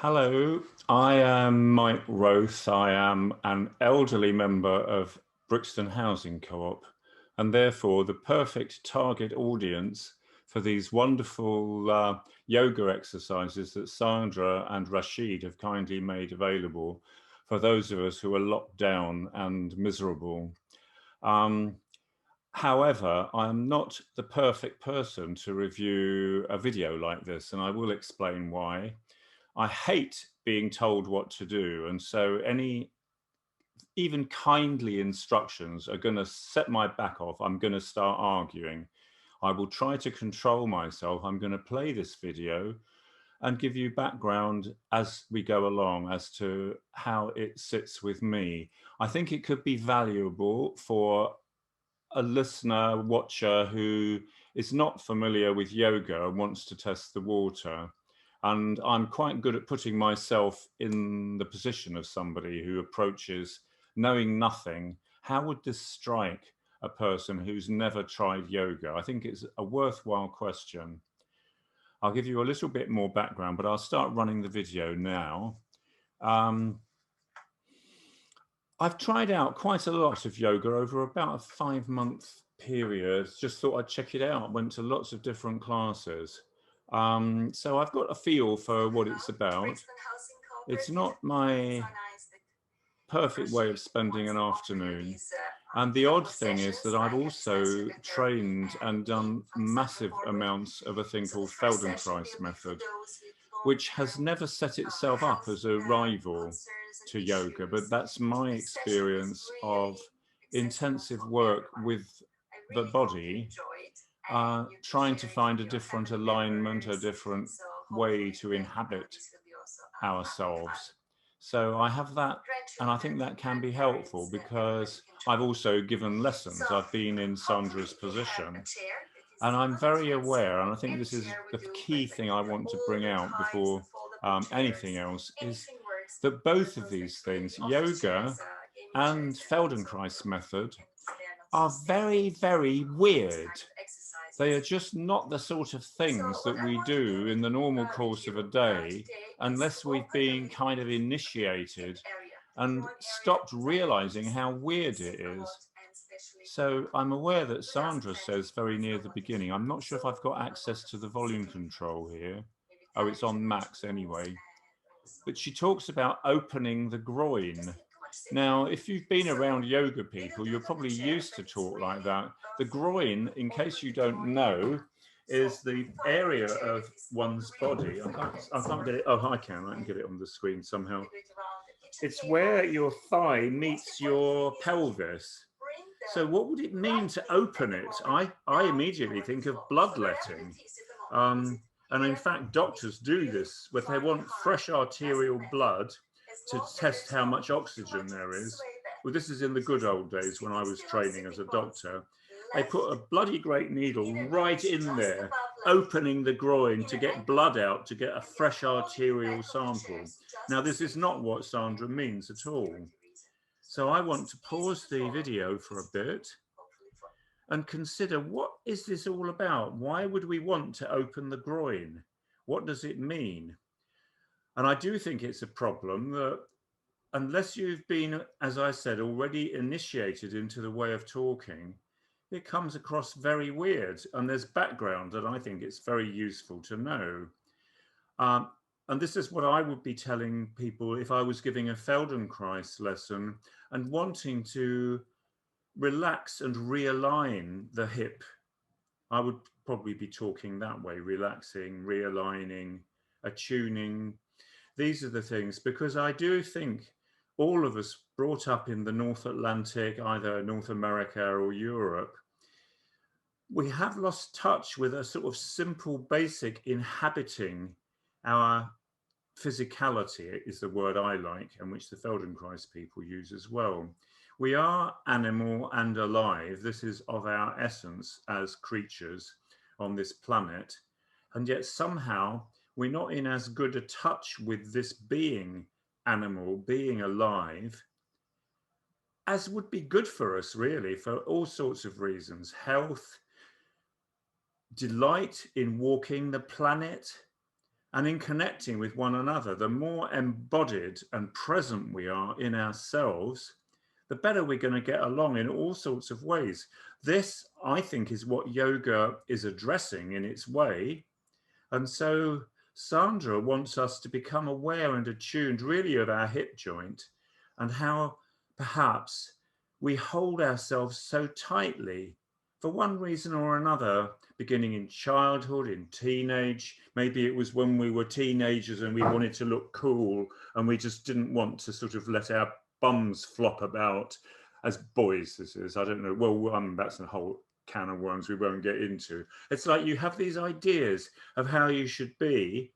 Hello, I am Mike Roth. I am an elderly member of Brixton Housing Co-op and therefore the perfect target audience for these wonderful yoga exercises that Sandra and Rashid have kindly made available for those of us who are locked down and miserable. However, I'm not the perfect person to review a video like this, and I will explain why. I hate being told what to do, and so any even kindly instructions are going to set my back off. I'm going to start arguing. I will try to control myself. I'm going to play this video and give you background as we go along as to how it sits with me. I think it could be valuable for a listener, watcher who is not familiar with yoga and wants to test the water. And I'm quite good at putting myself in the position of somebody who approaches knowing nothing. How would this strike a person who's never tried yoga? I think it's a worthwhile question. I'll give you a little bit more background, but I'll start running the video now. I've tried out quite a lot of yoga over about a 5-month period. Just thought I'd check it out. Went to lots of different classes. So I've got a feel for what it's about. It's not my perfect way of spending an afternoon. And the odd thing is that I've also trained and done massive amounts of a thing called Feldenkrais method, which has never set itself up as a rival to yoga, but that's my experience of intensive work with the body, trying to find a different alignment, a different way to inhabit ourselves. So I have that, and I think that can be helpful because I've also given lessons. I've been in Sandra's position, and I'm very aware, and I think this is the key thing I want to bring out before anything else, is that both of these things, yoga and Feldenkrais method, are very, very weird. They are just not the sort of things that we do in the normal course of a day unless we've been kind of initiated and stopped realizing how weird it is. So I'm aware that Sandra says very near the beginning, I'm not sure if I've got access to the volume control here. Oh, it's on max anyway. But she talks about opening the groin. Now, if you've been around yoga people, you're probably used to talk like that. The groin, in case you don't know, is the area of one's body. I can't get it. Oh, I can get it on the screen somehow. It's where your thigh meets your pelvis. So what would it mean to open it? I immediately think of bloodletting. And in fact, doctors do this where they want fresh arterial blood to test how much oxygen there is. Well, this is in the good old days when I was training as a doctor. They put a bloody great needle right in there, opening the groin to get blood out, to get a fresh arterial sample. Now, this is not what Sandra means at all. So I want to pause the video for a bit and consider, what is this all about? Why would we want to open the groin? What does it mean? And I do think it's a problem that unless you've been, as I said, already initiated into the way of talking, it comes across very weird. And there's background that I think it's very useful to know. And this is what I would be telling people if I was giving a Feldenkrais lesson and wanting to relax and realign the hip. I would probably be talking that way, relaxing, realigning, attuning. These are the things, because I do think all of us brought up in the North Atlantic, either North America or Europe, we have lost touch with a sort of simple, basic inhabiting our physicality is the word I like, and which the Feldenkrais people use as well. We are animal and alive. This is of our essence as creatures on this planet. And yet somehow we're not in as good a touch with this being animal, being alive, as would be good for us, really, for all sorts of reasons. Health, delight in walking the planet, And in connecting with one another, the more embodied and present we are in ourselves, the better we're going to get along in all sorts of ways. This, I think, is what yoga is addressing in its way. And so Sandra wants us to become aware and attuned really of our hip joint and how perhaps we hold ourselves so tightly for one reason or another, beginning in childhood, in teenage. Maybe it was when we were teenagers and we wanted to look cool and we just didn't want to sort of let our bums flop about as boys. This is, I don't know, well, that's a whole can of worms we won't get into. It's like you have these ideas of how you should be,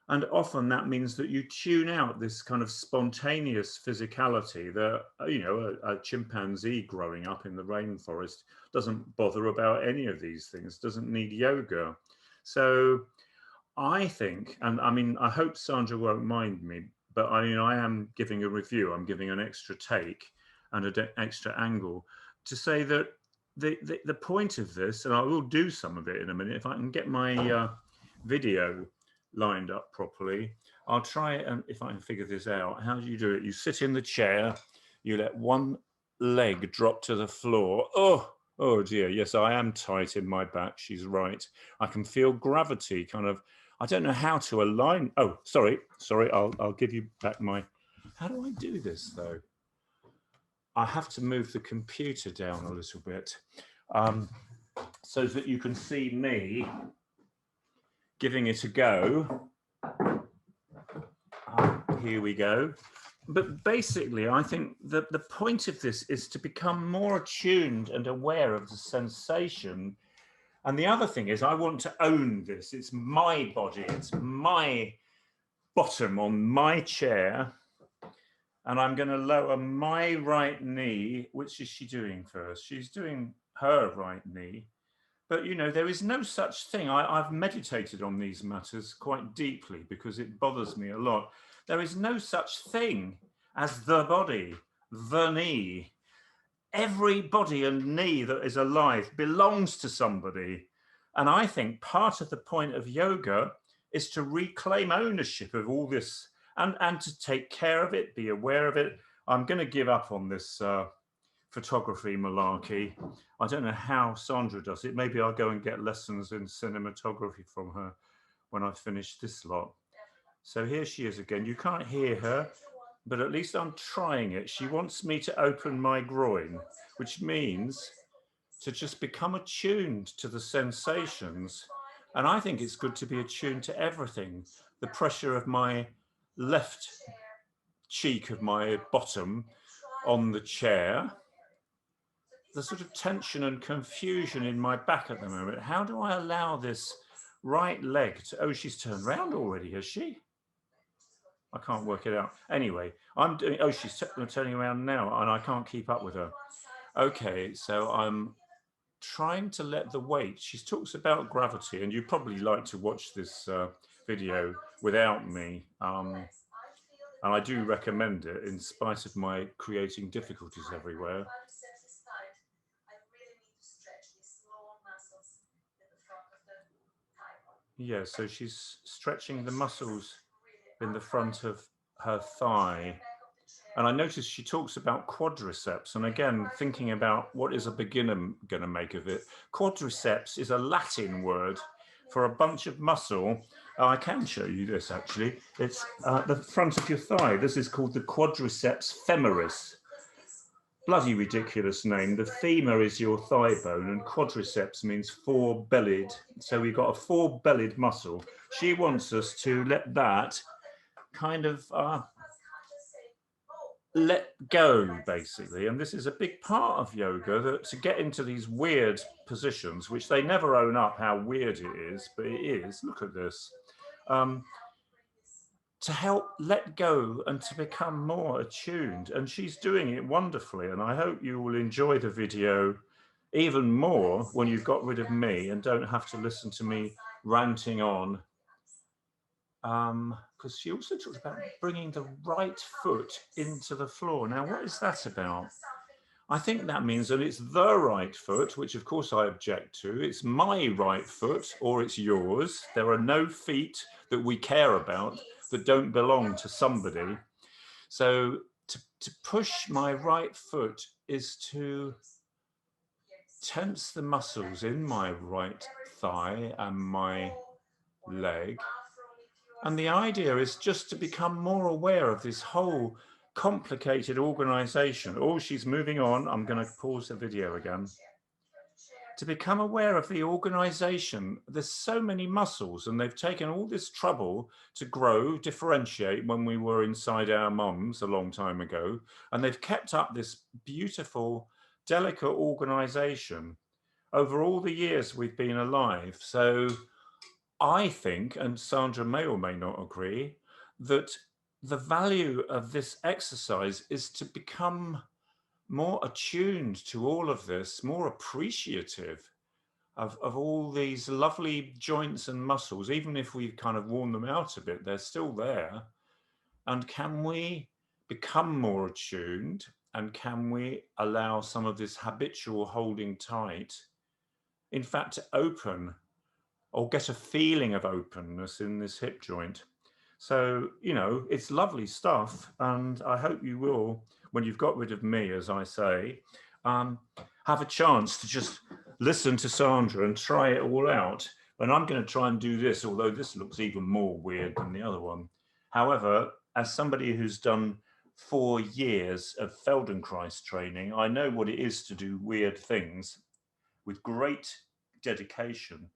and often that means that you tune out this kind of spontaneous physicality that, you know, a chimpanzee growing up in the rainforest doesn't bother about any of these things, doesn't need yoga. So I think, and I mean, I hope Sandra won't mind me, but I mean, I am giving a review, I'm giving an extra take and an extra angle to say that the point of this, and I will do some of it in a minute, if I can get my video lined up properly. I'll try and if I can figure this out. How do you do it? You sit in the chair, you let one leg drop to the floor. Oh dear, yes, I am tight in my back. She's right. I can feel gravity kind of, I don't know how to align. Oh, sorry, I'll give you back my, how do I do this though? I have to move the computer down a little bit so that you can see me giving it a go. Here we go. But basically, I think that the point of this is to become more attuned and aware of the sensation. And the other thing is I want to own this. It's my body. It's my bottom on my chair. And I'm going to lower my right knee. Which is she doing first? She's doing her right knee. But, you know, there is no such thing. I've meditated on these matters quite deeply because it bothers me a lot. There is no such thing as the body, the knee. Every body and knee that is alive belongs to somebody. And I think part of the point of yoga is to reclaim ownership of all this and to take care of it, be aware of it. I'm going to give up on this photography malarkey. I don't know how Sandra does it. Maybe I'll go and get lessons in cinematography from her when I finish this lot. So here she is again. You can't hear her, but at least I'm trying it. She wants me to open my groin, which means to just become attuned to the sensations. And I think it's good to be attuned to everything. The pressure of my left cheek of my bottom on the chair, the sort of tension and confusion in my back at the moment. How do I allow this right leg to, oh, she's turned around already, has she? I can't work it out. Anyway, I'm doing, oh, she's turning around now and I can't keep up with her. Okay, so I'm trying to let the weight, she talks about gravity, and you probably like to watch this video without me. And I do recommend it in spite of my creating difficulties everywhere. Yeah, so she's stretching the muscles in the front of her thigh. And I noticed she talks about quadriceps. And again, thinking about what is a beginner going to make of it. Quadriceps is a Latin word for a bunch of muscle. I can show you this actually. It's the front of your thigh. This is called the quadriceps femoris. Bloody ridiculous name. The femur is your thigh bone and quadriceps means four-bellied. So we've got a four-bellied muscle. She wants us to let that kind of let go, basically. And this is a big part of yoga, that to get into these weird positions, which they never own up how weird it is, but it is. Look at this. To help let go and to become more attuned. And she's doing it wonderfully. And I hope you will enjoy the video even more when you've got rid of me and don't have to listen to me ranting on. Because she also talks about bringing the right foot into the floor. Now, what is that about? I think that means that it's the right foot, which of course I object to. It's my right foot or it's yours. There are no feet that we care about that don't belong to somebody. So to push my right foot is to tense the muscles in my right thigh and my leg. And the idea is just to become more aware of this whole complicated organization. Oh, she's moving on. I'm going to pause the video again. To become aware of the organization. There's so many muscles and they've taken all this trouble to grow, differentiate when we were inside our mums a long time ago. And they've kept up this beautiful, delicate organization over all the years we've been alive. So I think, and Sandra may or may not agree, that the value of this exercise is to become more attuned to all of this, more appreciative of all these lovely joints and muscles. Even if we've kind of worn them out a bit, they're still there. And can we become more attuned? And can we allow some of this habitual holding tight, in fact, to open or get a feeling of openness in this hip joint? So, you know, it's lovely stuff. And I hope you will, when you've got rid of me, as I say, have a chance to just listen to Sandra and try it all out. And I'm going to try and do this, although this looks even more weird than the other one. However, as somebody who's done 4 years of Feldenkrais training, I know what it is to do weird things with great dedication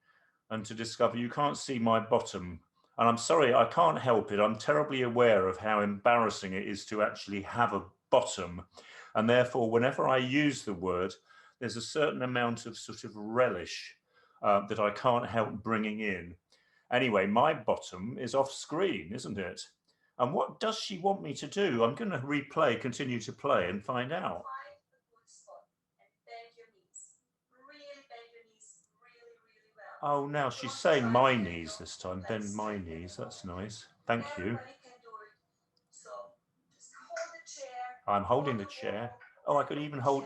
and to discover you can't see my bottom. And I'm sorry, I can't help it. I'm terribly aware of how embarrassing it is to actually have a bottom. And therefore, whenever I use the word, there's a certain amount of sort of relish that I can't help bringing in. Anyway, my bottom is off screen, isn't it? And what does she want me to do? I'm going to replay, continue to play and find out. Oh, now she's saying my knees this time. Bend my knees. That's nice. Thank you. I'm holding the chair. Oh, I could even hold...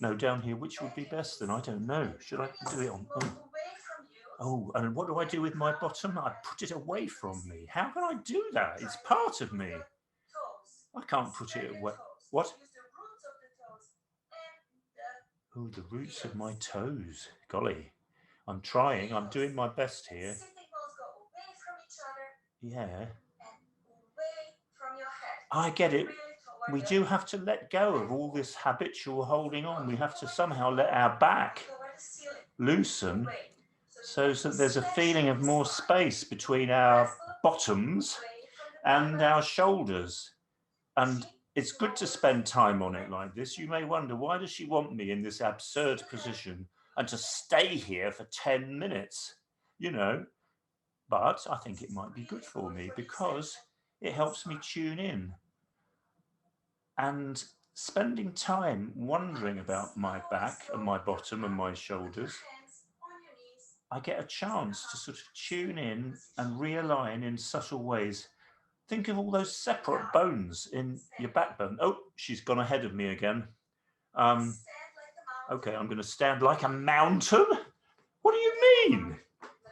No, down here. Which would be best then? I don't know. Should I do it on... Oh, and what do I do with my bottom? I put it away from me. How can I do that? It's part of me. I can't put it away. What? Oh, the roots of my toes. Golly. I'm trying. I'm doing my best here. Yeah. I get it. We do have to let go of all this habitual holding on. We have to somehow let our back loosen so that there's a feeling of more space between our bottoms and our shoulders. And it's good to spend time on it like this. You may wonder, why does she want me in this absurd position and to stay here for 10 minutes, you know? But I think it might be good for me because it helps me tune in. And spending time wondering about my back and my bottom and my shoulders, I get a chance to sort of tune in and realign in subtle ways. Think of all those separate bones in your backbone. Oh, she's gone ahead of me again. Okay, I'm going to stand like a mountain. What do you mean?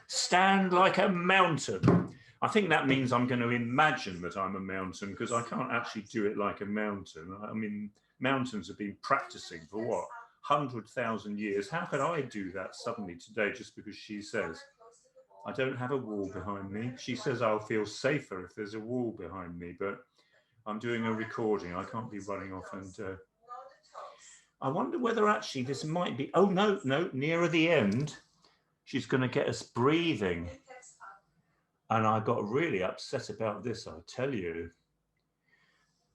Stand like a mountain. I think that means I'm going to imagine that I'm a mountain because I can't actually do it like a mountain. I mean, mountains have been practicing for what? 100,000 years. How can I do that suddenly today just because she says? I don't have a wall behind me. She says I'll feel safer if there's a wall behind me, but I'm doing a recording. I can't be running off and... I wonder whether actually this might be... Oh, no, nearer the end, she's going to get us breathing. And I got really upset about this, I'll tell you.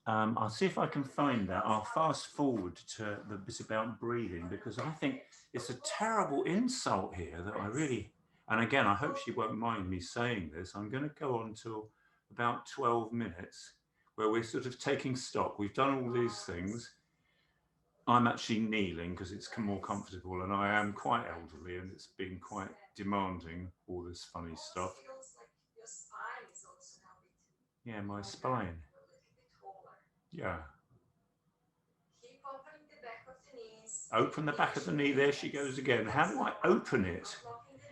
I'll see if I can find that. I'll fast forward to the bit about breathing because I think it's a terrible insult here that I really... And again, I hope she won't mind me saying this. I'm going to go on till about 12 minutes where we're sort of taking stock. We've done all these things. I'm actually kneeling because it's more comfortable and I am quite elderly and it's been quite demanding, all this funny stuff. Yeah, my spine. Yeah. Open the back of the knee. There she goes again. How do I open it?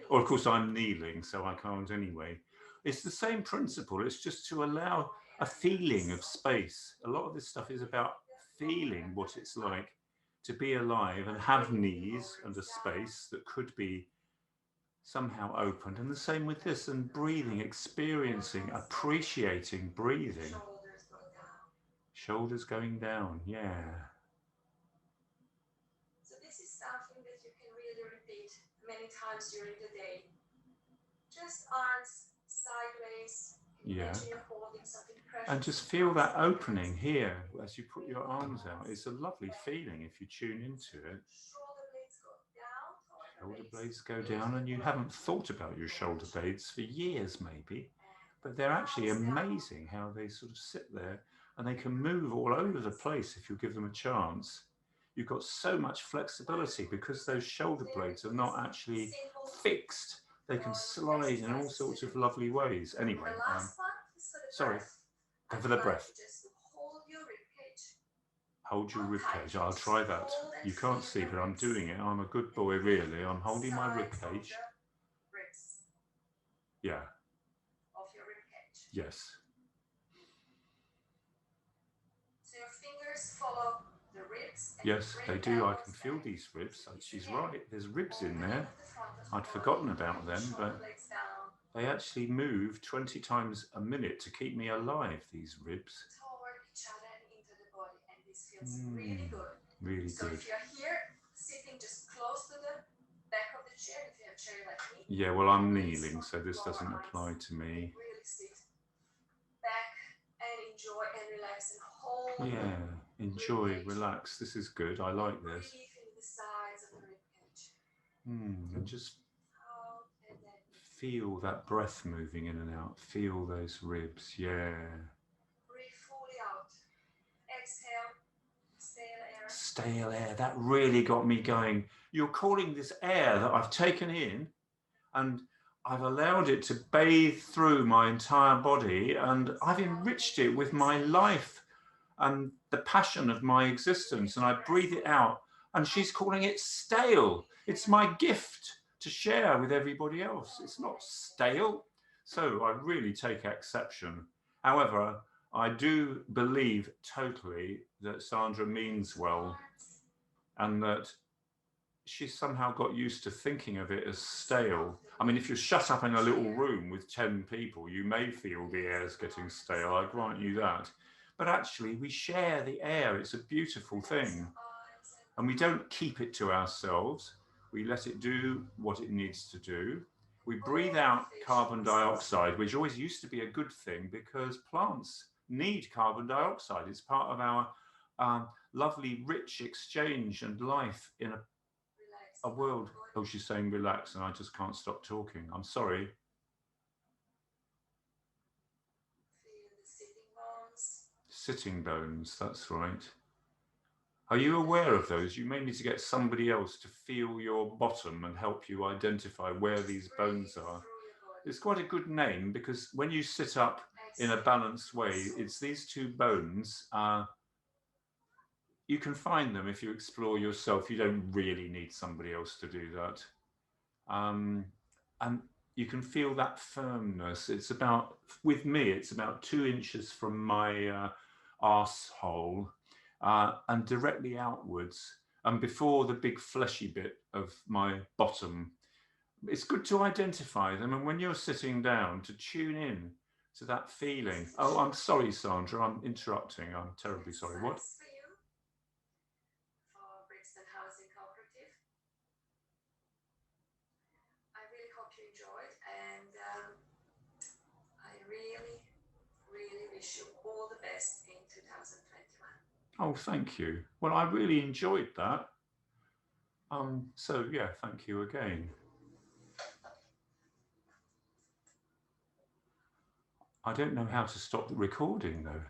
Or, of course, I'm kneeling, so I can't anyway. It's the same principle. It's just to allow a feeling of space. A lot of this stuff is about feeling what it's like to be alive and have knees and a space that could be somehow opened. And the same with this, and breathing, experiencing, appreciating breathing. Shoulders going down, yeah. So this is something that you can really repeat many times during the day. Just arms sideways. Imagine you're holding something precious. And just feel that opening here as you put your arms out. It's a lovely feeling if you tune into it. Shoulder blades go down, and you haven't thought about your shoulder blades for years maybe, but they're actually amazing how they sort of sit there, and they can move all over the place if you give them a chance. You've got so much flexibility because those shoulder blades are not actually fixed. They can slide in all sorts of lovely ways. Anyway, sorry, go for the breath. Hold your ribcage. I'll try that. You can't see, but I'm doing it. I'm a good boy, really. I'm holding my ribcage. Yeah. Yes. So your fingers follow the ribs. Yes, they do. I can feel these ribs. She's right. There's ribs in there. I'd forgotten about them, but they actually move 20 times a minute to keep me alive, these ribs. Really good. Really so good. If you're here, sitting just close to the back of the chair, if you have a chair like me. Yeah, well, I'm kneeling, so this doesn't apply to me. Really sit back and enjoy and relax and hold. Yeah, enjoy, relax. This is good. I like this. Breathe into the sides of the ribcage. And just feel that breath moving in and out. Feel those ribs. Yeah. Breathe fully out. Exhale. Stale air, that really got me going. You're calling this air that I've taken in, and I've allowed it to bathe through my entire body, and I've enriched it with my life and the passion of my existence, and I breathe it out, and she's calling it stale. It's my gift to share with everybody else. It's not stale. So I really take exception. However, I do believe totally that Sandra means well, and that she's somehow got used to thinking of it as stale. I mean, if you're shut up in a little room with 10 people, you may feel the air's getting stale, I grant you that. But actually, we share the air. It's a beautiful thing. And we don't keep it to ourselves. We let it do what it needs to do. We breathe out carbon dioxide, which always used to be a good thing because plants need carbon dioxide. It's part of our lovely, rich exchange and life in a world. Oh, she's saying relax, and I just can't stop talking. I'm sorry. Sitting bones, that's right. Are you aware of those? You may need to get somebody else to feel your bottom and help you identify where these bones are. It's quite a good name because when you sit up in a balanced way, it's these two bones. You can find them if you explore yourself. You don't really need somebody else to do that. And you can feel that firmness. It's about, with me, it's about 2 inches from my arsehole and directly outwards and before the big fleshy bit of my bottom. It's good to identify them, and when you're sitting down, to tune in to that feeling. Oh, I'm sorry, Sandra, I'm interrupting. I'm terribly sorry. What? I really hope you enjoyed, and I really, really wish you all the best in 2021. Oh, thank you. Well, I really enjoyed that. So yeah, thank you again. I don't know how to stop the recording though.